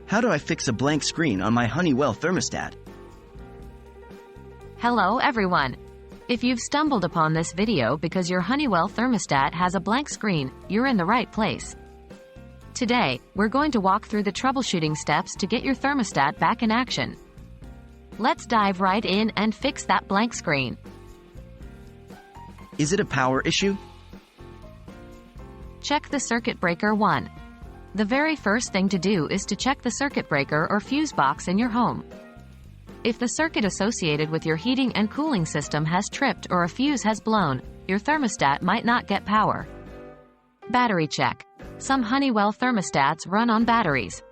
How do I fix a blank screen on my Honeywell thermostat? Hello everyone! If you've stumbled upon this video because your Honeywell thermostat has a blank screen, you're in the right place. Today, we're going to walk through the troubleshooting steps to get your thermostat back in action. Let's dive right in and fix that blank screen. Is it a power issue? Check the circuit breaker 1. The very first thing to do is to check the circuit breaker or fuse box in your home. If the circuit associated with your heating and cooling system has tripped or a fuse has blown, your thermostat might not get power. Battery check. Some Honeywell thermostats run on batteries.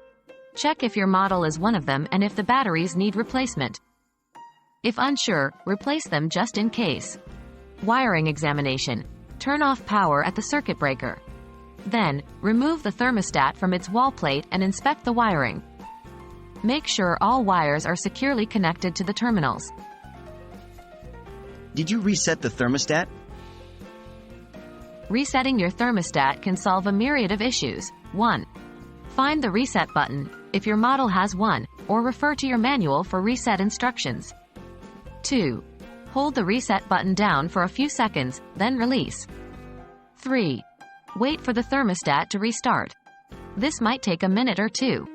Check if your model is one of them and if the batteries need replacement. If unsure, replace them just in case. Wiring examination. Turn off power at the circuit breaker. Then, remove the thermostat from its wall plate and inspect the wiring. Make sure all wires are securely connected to the terminals. Did you reset the thermostat? Resetting your thermostat can solve a myriad of issues. 1. Find the reset button, if your model has one, or refer to your manual for reset instructions. 2. Hold the reset button down for a few seconds, then release. 3. Wait for the thermostat to restart. This might take a minute or two.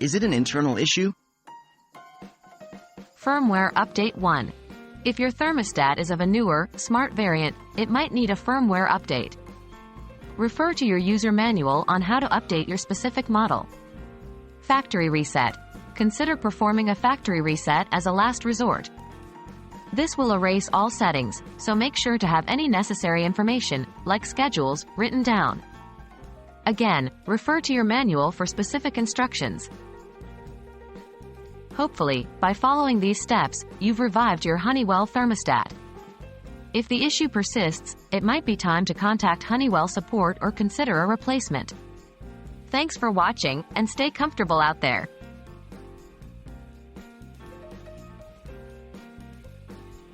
Is it an internal issue? Firmware Update 1. If your thermostat is of a newer, smart variant, it might need a firmware update. Refer to your user manual on how to update your specific model. Factory Reset. Consider performing a factory reset as a last resort. This will erase all settings, so make sure to have any necessary information, like schedules, written down. Again, refer to your manual for specific instructions. Hopefully, by following these steps, you've revived your Honeywell thermostat. If the issue persists, it might be time to contact Honeywell support or consider a replacement. Thanks for watching, and stay comfortable out there.